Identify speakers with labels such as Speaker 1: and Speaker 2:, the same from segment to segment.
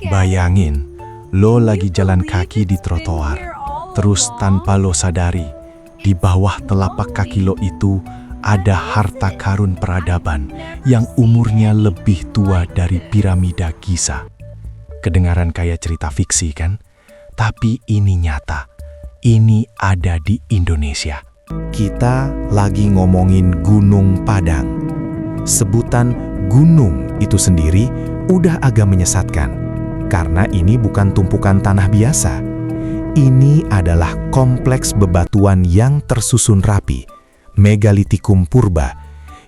Speaker 1: Bayangin, lo lagi jalan kaki di trotoar, terus tanpa lo sadari, di bawah telapak kaki lo itu ada harta karun peradaban yang umurnya lebih tua dari piramida Giza. Kedengaran kayak cerita fiksi kan? Tapi ini nyata. Ini ada di Indonesia. Kita lagi ngomongin Gunung Padang. Sebutan gunung itu sendiri udah agak menyesatkan. Karena ini bukan tumpukan tanah biasa. Ini adalah kompleks bebatuan yang tersusun rapi, megalitikum purba,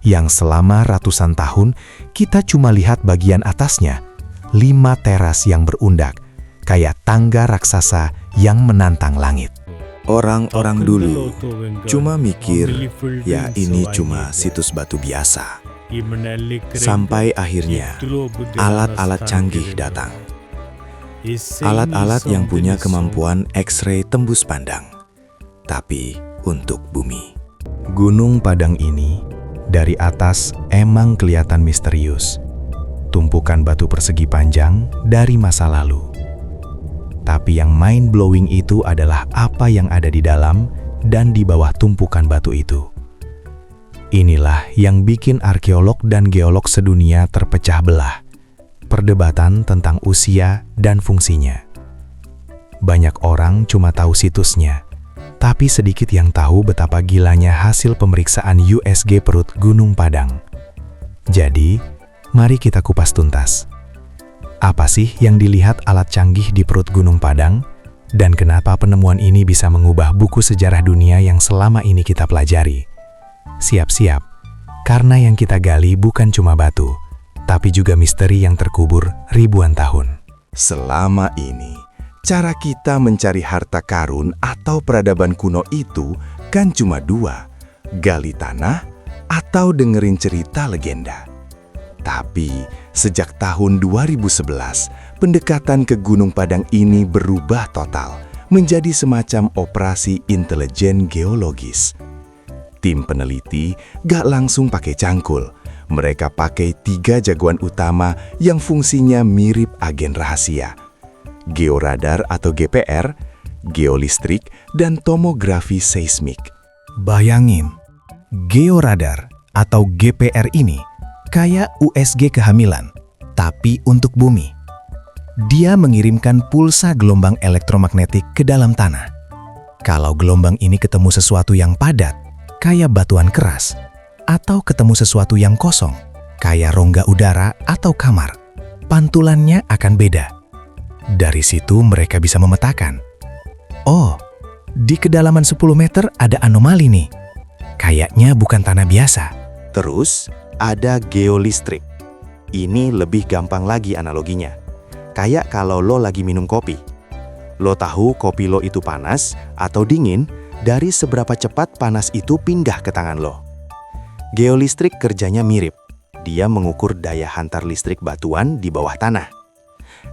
Speaker 1: yang selama ratusan tahun kita cuma lihat bagian atasnya, 5 teras yang berundak, kayak tangga raksasa yang menantang langit.
Speaker 2: Orang-orang dulu cuma mikir, ya ini cuma situs batu biasa. Sampai akhirnya alat-alat canggih datang. Alat-alat yang punya kemampuan X-ray tembus pandang, tapi untuk bumi.
Speaker 1: Gunung Padang ini dari atas emang kelihatan misterius. Tumpukan batu persegi panjang dari masa lalu. Tapi yang mind-blowing itu adalah apa yang ada di dalam dan di bawah tumpukan batu itu. Inilah yang bikin arkeolog dan geolog sedunia terpecah belah. Perdebatan tentang usia dan fungsinya. Banyak orang cuma tahu situsnya, tapi sedikit yang tahu betapa gilanya hasil pemeriksaan USG perut Gunung Padang. Jadi, mari kita kupas tuntas. Apa sih yang dilihat alat canggih di perut Gunung Padang? Dan kenapa penemuan ini bisa mengubah buku sejarah dunia yang selama ini kita pelajari? Siap-siap, karena yang kita gali bukan cuma batu, tapi juga misteri yang terkubur ribuan tahun.
Speaker 2: Selama ini, cara kita mencari harta karun atau peradaban kuno itu kan cuma 2, gali tanah atau dengerin cerita legenda. Tapi, sejak tahun 2011, pendekatan ke Gunung Padang ini berubah total, menjadi semacam operasi intelijen geologis. Tim peneliti gak langsung pakai cangkul. Mereka pakai 3 jagoan utama yang fungsinya mirip agen rahasia. Georadar atau GPR, geolistrik, dan tomografi seismik.
Speaker 1: Bayangin, georadar atau GPR ini kayak USG kehamilan, tapi untuk bumi. Dia mengirimkan pulsa gelombang elektromagnetik ke dalam tanah. Kalau gelombang ini ketemu sesuatu yang padat, kayak batuan keras, atau ketemu sesuatu yang kosong, kayak rongga udara atau kamar, pantulannya akan beda. Dari situ mereka bisa memetakan. Oh, di kedalaman 10 meter ada anomali nih. Kayaknya bukan tanah biasa.
Speaker 2: Terus, ada geolistrik. Ini lebih gampang lagi analoginya. Kayak kalau lo lagi minum kopi. Lo tahu kopi lo itu panas atau dingin dari seberapa cepat panas itu pindah ke tangan lo. Geolistrik kerjanya mirip. Dia mengukur daya hantar listrik batuan di bawah tanah.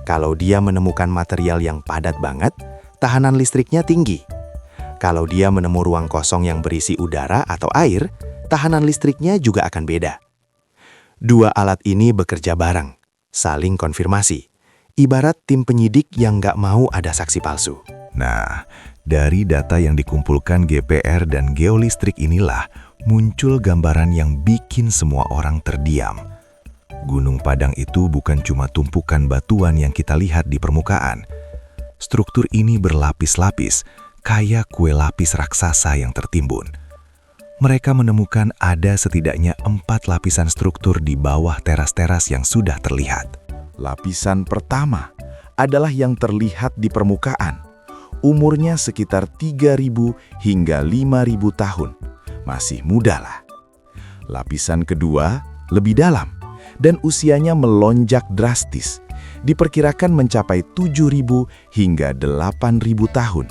Speaker 2: Kalau dia menemukan material yang padat banget, tahanan listriknya tinggi. Kalau dia menemu ruang kosong yang berisi udara atau air, tahanan listriknya juga akan beda. 2 alat ini bekerja bareng, saling konfirmasi. Ibarat tim penyidik yang nggak mau ada saksi palsu.
Speaker 3: Nah, dari data yang dikumpulkan GPR dan geolistrik inilah muncul gambaran yang bikin semua orang terdiam. Gunung Padang itu bukan cuma tumpukan batuan yang kita lihat di permukaan. Struktur ini berlapis-lapis, kayak kue lapis raksasa yang tertimbun. Mereka menemukan ada setidaknya 4 lapisan struktur di bawah teras-teras yang sudah terlihat.
Speaker 2: Lapisan pertama adalah yang terlihat di permukaan. Umurnya sekitar 3.000 hingga 5.000 tahun. Masih muda lah. Lapisan kedua lebih dalam dan usianya melonjak drastis. Diperkirakan mencapai 7.000 hingga 8.000 tahun.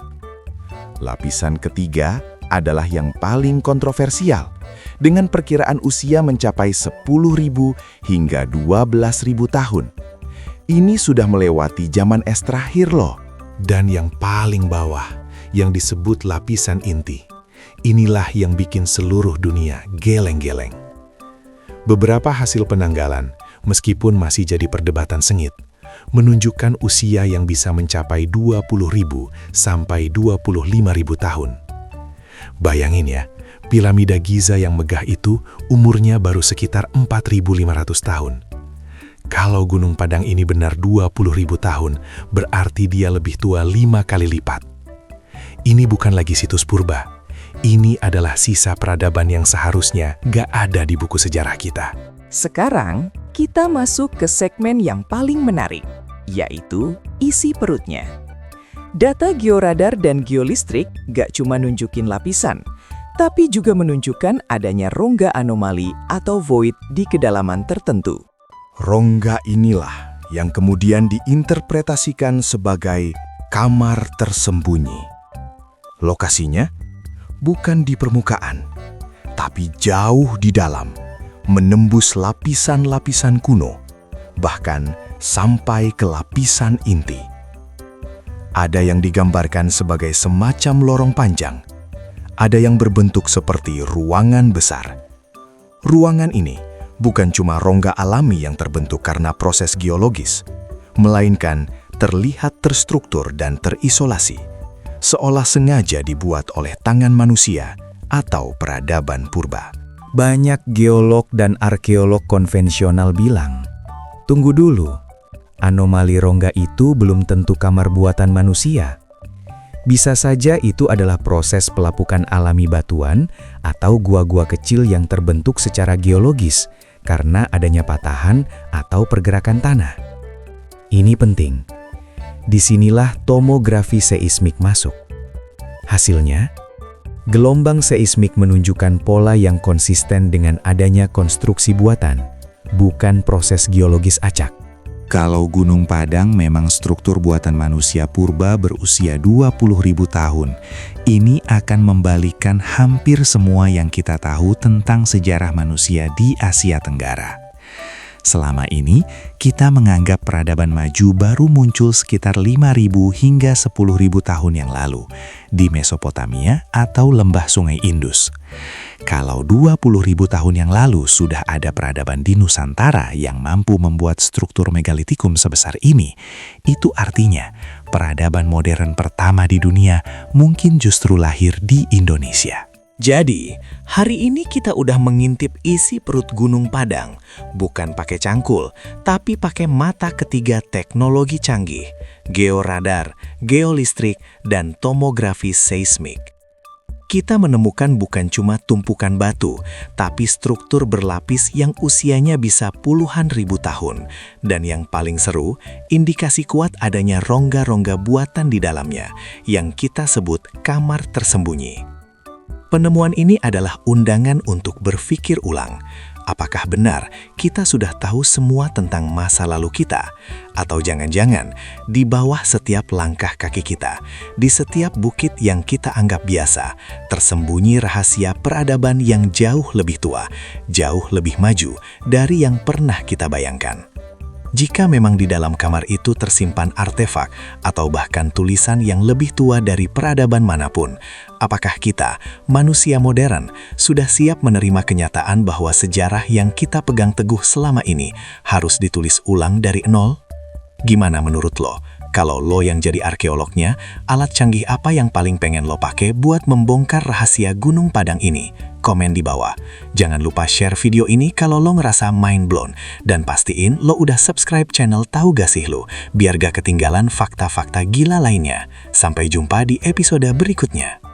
Speaker 2: Lapisan ketiga adalah yang paling kontroversial, dengan perkiraan usia mencapai 10.000 hingga 12.000 tahun. Ini sudah melewati zaman es terakhir loh.
Speaker 1: Dan yang paling bawah, yang disebut lapisan inti. Inilah yang bikin seluruh dunia geleng-geleng. Beberapa hasil penanggalan, meskipun masih jadi perdebatan sengit, menunjukkan usia yang bisa mencapai 20.000 sampai 25.000 tahun. Bayangin ya, piramida Giza yang megah itu umurnya baru sekitar 4.500 tahun. Kalau Gunung Padang ini benar 20.000 tahun, berarti dia lebih tua 5 kali lipat. Ini bukan lagi situs purba. Ini adalah sisa peradaban yang seharusnya gak ada di buku sejarah kita.
Speaker 4: Sekarang, kita masuk ke segmen yang paling menarik, yaitu isi perutnya. Data georadar dan geolistrik gak cuma nunjukin lapisan, tapi juga menunjukkan adanya rongga anomali atau void di kedalaman tertentu.
Speaker 2: Rongga inilah yang kemudian diinterpretasikan sebagai kamar tersembunyi. Lokasinya bukan di permukaan, tapi jauh di dalam, menembus lapisan-lapisan kuno, bahkan sampai ke lapisan inti. Ada yang digambarkan sebagai semacam lorong panjang, ada yang berbentuk seperti ruangan besar. Ruangan ini bukan cuma rongga alami yang terbentuk karena proses geologis, melainkan terlihat terstruktur dan terisolasi, seolah sengaja dibuat oleh tangan manusia atau peradaban purba.
Speaker 1: Banyak geolog dan arkeolog konvensional bilang, tunggu dulu, anomali rongga itu belum tentu kamar buatan manusia. Bisa saja itu adalah proses pelapukan alami batuan atau gua-gua kecil yang terbentuk secara geologis karena adanya patahan atau pergerakan tanah. Ini penting. Disinilah tomografi seismik masuk. Hasilnya, gelombang seismik menunjukkan pola yang konsisten dengan adanya konstruksi buatan, bukan proses geologis acak.
Speaker 3: Kalau Gunung Padang memang struktur buatan manusia purba berusia 20.000 tahun, ini akan membalikan hampir semua yang kita tahu tentang sejarah manusia di Asia Tenggara. Selama ini, kita menganggap peradaban maju baru muncul sekitar 5.000 hingga 10.000 tahun yang lalu di Mesopotamia atau lembah Sungai Indus. Kalau 20.000 tahun yang lalu sudah ada peradaban di Nusantara yang mampu membuat struktur megalitikum sebesar ini, itu artinya peradaban modern pertama di dunia mungkin justru lahir di Indonesia.
Speaker 4: Jadi, hari ini kita udah mengintip isi perut Gunung Padang, bukan pakai cangkul, tapi pakai mata ketiga teknologi canggih, georadar, geolistrik, dan tomografi seismik. Kita menemukan bukan cuma tumpukan batu, tapi struktur berlapis yang usianya bisa puluhan ribu tahun. Dan yang paling seru, indikasi kuat adanya rongga-rongga buatan di dalamnya, yang kita sebut kamar tersembunyi. Penemuan ini adalah undangan untuk berpikir ulang. Apakah benar kita sudah tahu semua tentang masa lalu kita? Atau jangan-jangan di bawah setiap langkah kaki kita, di setiap bukit yang kita anggap biasa, tersembunyi rahasia peradaban yang jauh lebih tua, jauh lebih maju dari yang pernah kita bayangkan. Jika memang di dalam kamar itu tersimpan artefak atau bahkan tulisan yang lebih tua dari peradaban manapun, apakah kita, manusia modern, sudah siap menerima kenyataan bahwa sejarah yang kita pegang teguh selama ini harus ditulis ulang dari nol? Gimana menurut lo? Kalau lo yang jadi arkeolognya, alat canggih apa yang paling pengen lo pakai buat membongkar rahasia Gunung Padang ini? Komen di bawah. Jangan lupa share video ini kalau lo ngerasa mind blown. Dan pastiin lo udah subscribe channel Tahu Gak Sih Lo, biar gak ketinggalan fakta-fakta gila lainnya. Sampai jumpa di episode berikutnya.